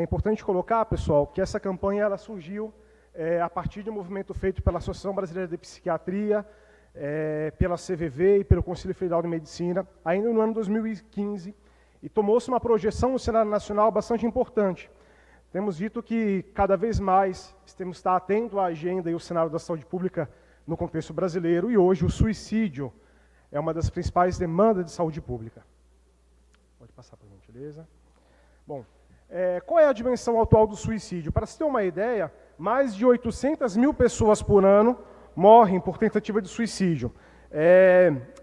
importante colocar, pessoal, que essa campanha ela surgiu a partir de um movimento feito pela Associação Brasileira de Psiquiatria, pela CVV e pelo Conselho Federal de Medicina, ainda no ano 2015, e tomou-se uma projeção no cenário nacional bastante importante. Temos dito que, cada vez mais, temos que estar atento à agenda e ao cenário da saúde pública no contexto brasileiro, e hoje o suicídio é uma das principais demandas de saúde pública. Pode passar, por gentileza. Bom, qual é a dimensão atual do suicídio? Para se ter uma ideia, mais de 800 mil pessoas por ano morrem por tentativa de suicídio.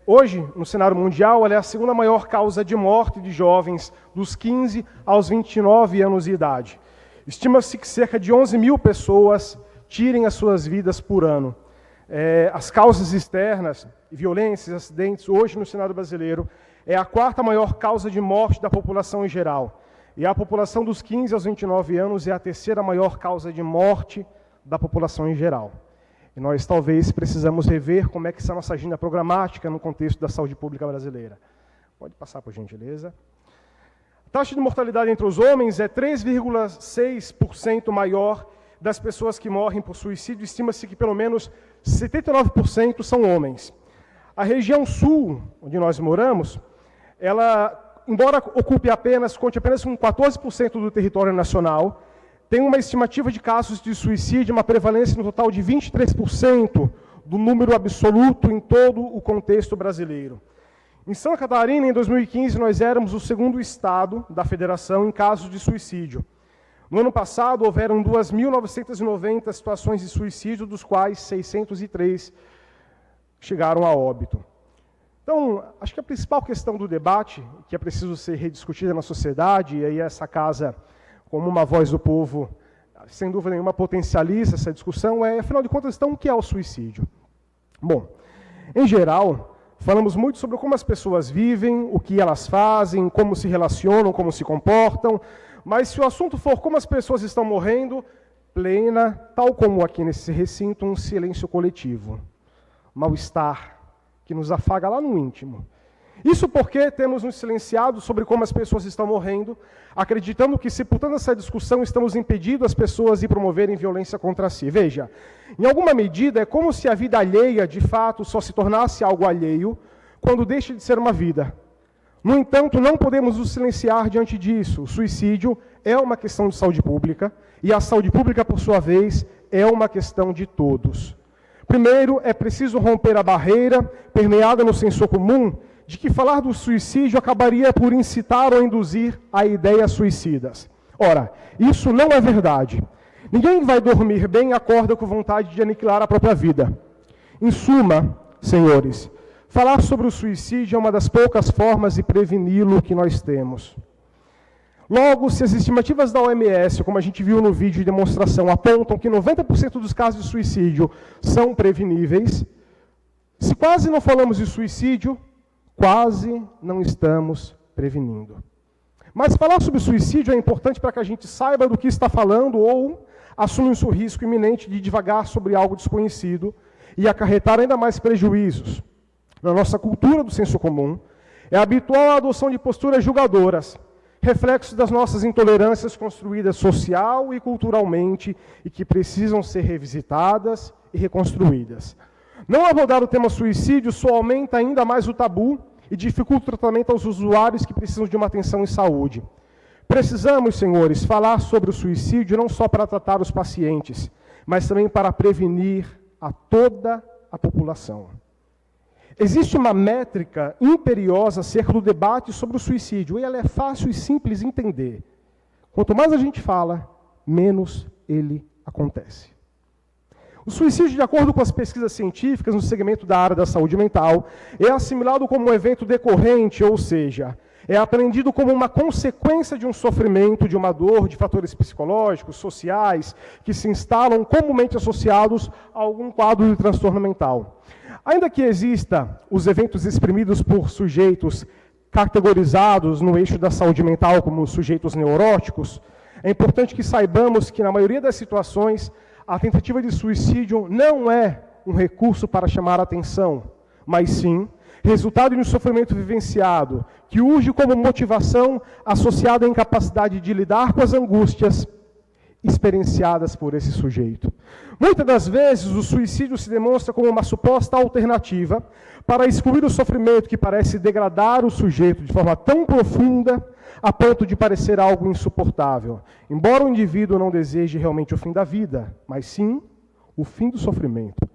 Hoje, no cenário mundial, ela é a segunda maior causa de morte de jovens dos 15 aos 29 anos de idade. Estima-se que cerca de 11 mil pessoas tirem as suas vidas por ano. As causas externas, violências, acidentes, hoje no cenário brasileiro, é a quarta maior causa de morte da população em geral. E a população dos 15 aos 29 anos é a terceira maior causa de morte da população em geral. E nós talvez precisamos rever como é que está a nossa agenda programática no contexto da saúde pública brasileira. Pode passar, por gentileza. A taxa de mortalidade entre os homens é 3,6% maior das pessoas que morrem por suicídio. Estima-se que pelo menos 79% são homens. A região sul, onde nós moramos, ela, embora conte apenas com 14% do território nacional, tem uma estimativa de casos de suicídio, uma prevalência no total de 23% do número absoluto em todo o contexto brasileiro. Em Santa Catarina, em 2015, nós éramos o segundo estado da federação em casos de suicídio. No ano passado, houveram 2.990 situações de suicídio, dos quais 603 chegaram a óbito. Então, acho que a principal questão do debate, que é preciso ser rediscutida na sociedade, e aí essa casa, como uma voz do povo, sem dúvida nenhuma, potencializa essa discussão, afinal de contas, então, o que é o suicídio? Bom, em geral, falamos muito sobre como as pessoas vivem, o que elas fazem, como se relacionam, como se comportam, mas se o assunto for como as pessoas estão morrendo, plena, tal como aqui nesse recinto, um silêncio coletivo, mal-estar, que nos afaga lá no íntimo. Isso porque temos nos silenciado sobre como as pessoas estão morrendo, acreditando que, sepultando essa discussão, estamos impedindo as pessoas de promoverem violência contra si. Veja, em alguma medida, é como se a vida alheia, de fato, só se tornasse algo alheio quando deixa de ser uma vida. No entanto, não podemos nos silenciar diante disso. O suicídio é uma questão de saúde pública, e a saúde pública, por sua vez, é uma questão de todos. Primeiro, é preciso romper a barreira, permeada no senso comum, de que falar do suicídio acabaria por incitar ou induzir a ideias suicidas. Ora, isso não é verdade. Ninguém vai dormir bem e acorda com vontade de aniquilar a própria vida. Em suma, senhores, falar sobre o suicídio é uma das poucas formas de preveni-lo que nós temos. Logo, se as estimativas da OMS, como a gente viu no vídeo de demonstração, apontam que 90% dos casos de suicídio são preveníveis, se quase não falamos de suicídio, quase não estamos prevenindo. Mas falar sobre suicídio é importante para que a gente saiba do que está falando ou assume um risco iminente de divagar sobre algo desconhecido e acarretar ainda mais prejuízos. Na nossa cultura do senso comum, é habitual a adoção de posturas julgadoras, reflexos das nossas intolerâncias construídas social e culturalmente e que precisam ser revisitadas e reconstruídas. Não abordar o tema suicídio só aumenta ainda mais o tabu e dificulta o tratamento aos usuários que precisam de uma atenção em saúde. Precisamos, senhores, falar sobre o suicídio não só para tratar os pacientes, mas também para prevenir a toda a população. Existe uma métrica imperiosa acerca do debate sobre o suicídio, e ela é fácil e simples de entender. Quanto mais a gente fala, menos ele acontece. O suicídio, de acordo com as pesquisas científicas no segmento da área da saúde mental, é assimilado como um evento decorrente, ou seja, é aprendido como uma consequência de um sofrimento, de uma dor, de fatores psicológicos, sociais, que se instalam comumente associados a algum quadro de transtorno mental. Ainda que exista os eventos exprimidos por sujeitos categorizados no eixo da saúde mental como sujeitos neuróticos, é importante que saibamos que, na maioria das situações, a tentativa de suicídio não é um recurso para chamar a atenção, mas sim resultado de um sofrimento vivenciado, que urge como motivação associada à incapacidade de lidar com as angústias experienciadas por esse sujeito. Muitas das vezes, o suicídio se demonstra como uma suposta alternativa para excluir o sofrimento que parece degradar o sujeito de forma tão profunda a ponto de parecer algo insuportável, embora o indivíduo não deseje realmente o fim da vida, mas sim o fim do sofrimento.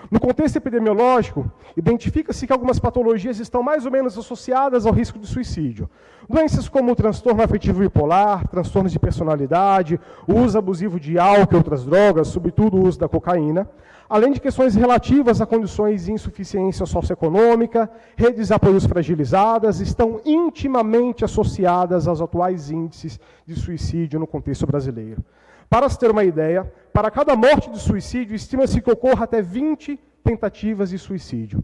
No contexto epidemiológico, identifica-se que algumas patologias estão mais ou menos associadas ao risco de suicídio. Doenças como o transtorno afetivo bipolar, transtornos de personalidade, o uso abusivo de álcool e outras drogas, sobretudo o uso da cocaína, além de questões relativas a condições de insuficiência socioeconômica, redes de apoios fragilizadas, estão intimamente associadas aos atuais índices de suicídio no contexto brasileiro. Para se ter uma ideia, para cada morte de suicídio, estima-se que ocorra até 20 tentativas de suicídio.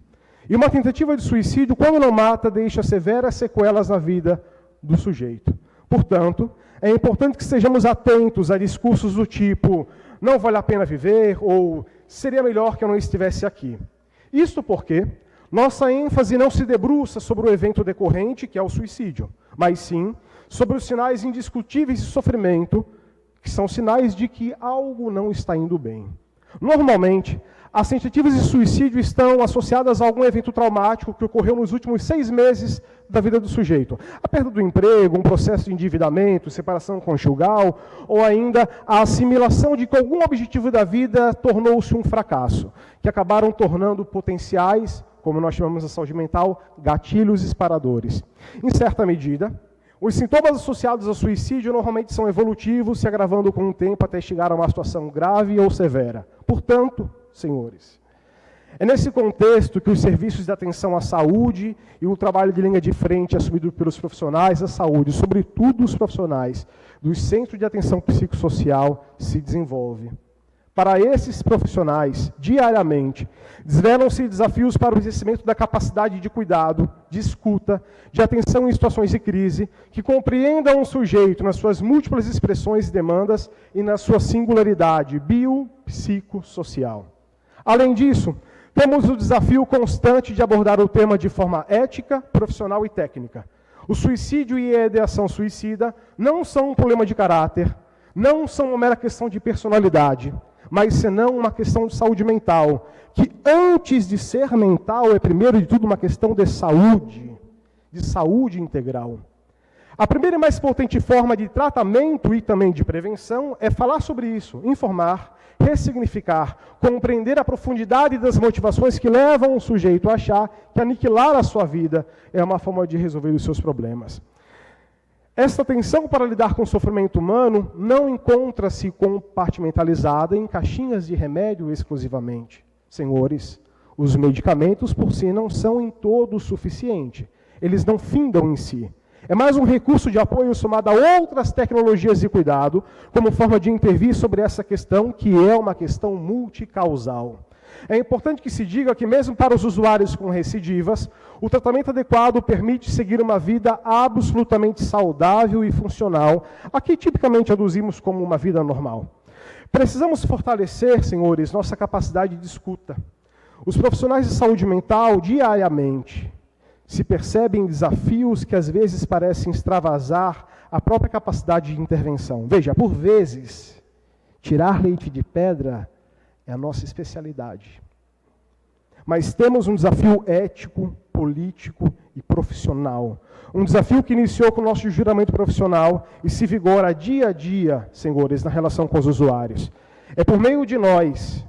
E uma tentativa de suicídio, quando não mata, deixa severas sequelas na vida do sujeito. Portanto, é importante que estejamos atentos a discursos do tipo não vale a pena viver ou seria melhor que eu não estivesse aqui. Isto porque nossa ênfase não se debruça sobre o evento decorrente, que é o suicídio, mas sim sobre os sinais indiscutíveis de sofrimento, que são sinais de que algo não está indo bem. Normalmente, as tentativas de suicídio estão associadas a algum evento traumático que ocorreu nos últimos 6 meses da vida do sujeito. A perda do emprego, um processo de endividamento, separação conjugal, ou ainda a assimilação de que algum objetivo da vida tornou-se um fracasso, que acabaram tornando potenciais, como nós chamamos na saúde mental, gatilhos disparadores. Em certa medida, os sintomas associados ao suicídio normalmente são evolutivos, se agravando com o tempo até chegar a uma situação grave ou severa. Portanto, senhores, é nesse contexto que os serviços de atenção à saúde e o trabalho de linha de frente assumido pelos profissionais da saúde, sobretudo os profissionais dos centros de atenção psicossocial, se desenvolve. Para esses profissionais, diariamente, desvelam-se desafios para o exercimento da capacidade de cuidado, de escuta, de atenção em situações de crise, que compreendam o sujeito nas suas múltiplas expressões e demandas e na sua singularidade biopsicossocial. Além disso, temos o desafio constante de abordar o tema de forma ética, profissional e técnica. O suicídio e a ideação suicida não são um problema de caráter, não são uma mera questão de personalidade, mas senão uma questão de saúde mental, que antes de ser mental é primeiro de tudo uma questão de saúde integral. A primeira e mais potente forma de tratamento e também de prevenção é falar sobre isso, informar, ressignificar, compreender a profundidade das motivações que levam o sujeito a achar que aniquilar a sua vida é uma forma de resolver os seus problemas. Esta atenção para lidar com o sofrimento humano não encontra-se compartimentalizada em caixinhas de remédio exclusivamente. Senhores, os medicamentos por si não são em todo o suficiente. Eles não findam em si. É mais um recurso de apoio somado a outras tecnologias de cuidado, como forma de intervir sobre essa questão, que é uma questão multicausal. É importante que se diga que mesmo para os usuários com recidivas, o tratamento adequado permite seguir uma vida absolutamente saudável e funcional, a que tipicamente aduzimos como uma vida normal. Precisamos fortalecer, senhores, nossa capacidade de escuta. Os profissionais de saúde mental, diariamente, se percebem desafios que às vezes parecem extravasar a própria capacidade de intervenção. Veja, por vezes, tirar leite de pedra é a nossa especialidade. Mas temos um desafio ético, político e profissional. Um desafio que iniciou com o nosso juramento profissional e se vigora dia a dia, senhores, na relação com os usuários. É por meio de nós,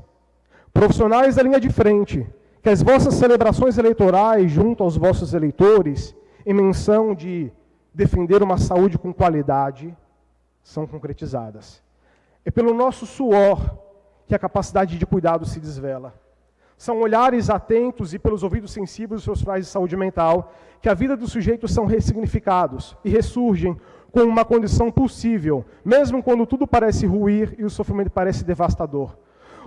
profissionais da linha de frente, que as vossas celebrações eleitorais junto aos vossos eleitores, em menção de defender uma saúde com qualidade, são concretizadas. É pelo nosso suor que a capacidade de cuidado se desvela. São olhares atentos e pelos ouvidos sensíveis dos profissionais de saúde mental que a vida do sujeito são ressignificados e ressurgem com uma condição possível, mesmo quando tudo parece ruir e o sofrimento parece devastador.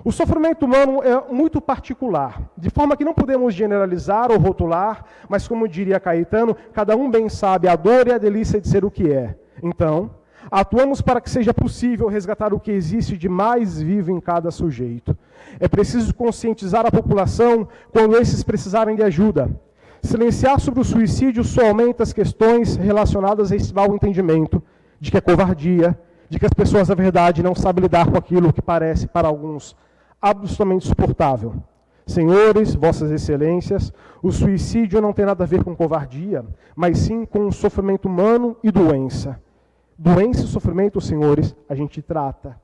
O sofrimento humano é muito particular, de forma que não podemos generalizar ou rotular, mas como diria Caetano, cada um bem sabe a dor e a delícia de ser o que é. Então, atuamos para que seja possível resgatar o que existe de mais vivo em cada sujeito. É preciso conscientizar a população quando esses precisarem de ajuda. Silenciar sobre o suicídio só aumenta as questões relacionadas a esse mau entendimento de que é covardia, de que as pessoas, na verdade, não sabem lidar com aquilo que parece, para alguns, absolutamente insuportável. Senhores, vossas excelências, o suicídio não tem nada a ver com covardia, mas sim com o sofrimento humano e doença. Doença e sofrimento, senhores, a gente trata.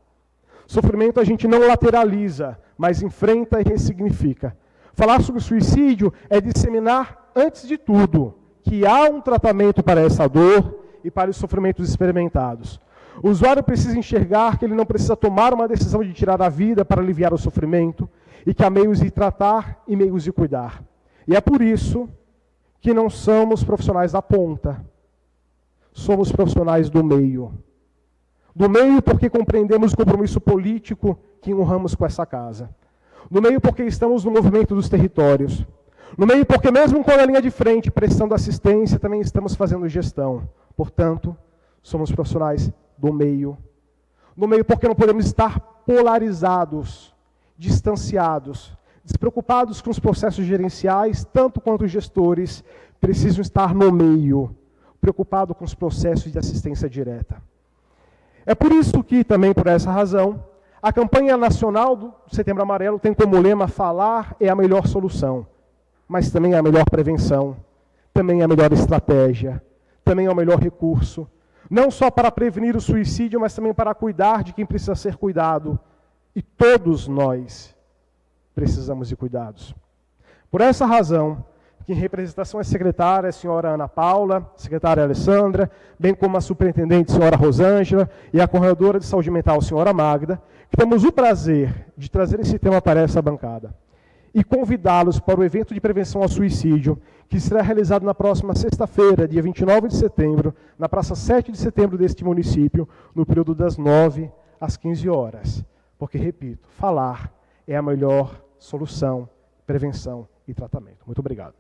Sofrimento a gente não lateraliza, mas enfrenta e ressignifica. Falar sobre o suicídio é disseminar, antes de tudo, que há um tratamento para essa dor e para os sofrimentos experimentados. O usuário precisa enxergar que ele não precisa tomar uma decisão de tirar a vida para aliviar o sofrimento e que há meios de tratar e meios de cuidar. E é por isso que não somos profissionais da ponta, somos profissionais do meio. Do meio porque compreendemos o compromisso político que honramos com essa casa. No meio porque estamos no movimento dos territórios. No meio porque mesmo com a linha de frente prestando assistência, também estamos fazendo gestão. Portanto, somos profissionais do meio. No meio porque não podemos estar polarizados, distanciados, despreocupados com os processos gerenciais, tanto quanto os gestores precisam estar no meio, preocupados com os processos de assistência direta. É por isso que, também por essa razão, a campanha nacional do Setembro Amarelo tem como lema falar é a melhor solução, mas também é a melhor prevenção, também é a melhor estratégia, também é o melhor recurso, não só para prevenir o suicídio, mas também para cuidar de quem precisa ser cuidado. E todos nós precisamos de cuidados. Por essa razão, que em representação à secretária, a senhora Ana Paula, a secretária Alessandra, bem como a superintendente, a senhora Rosângela, e a coordenadora de saúde mental, a senhora Magda, que temos o prazer de trazer esse tema para essa bancada e convidá-los para o evento de prevenção ao suicídio, que será realizado na próxima sexta-feira, dia 29 de setembro, na Praça 7 de Setembro deste município, no período das 9 às 15 horas. Porque, repito, falar é a melhor solução, prevenção e tratamento. Muito obrigado.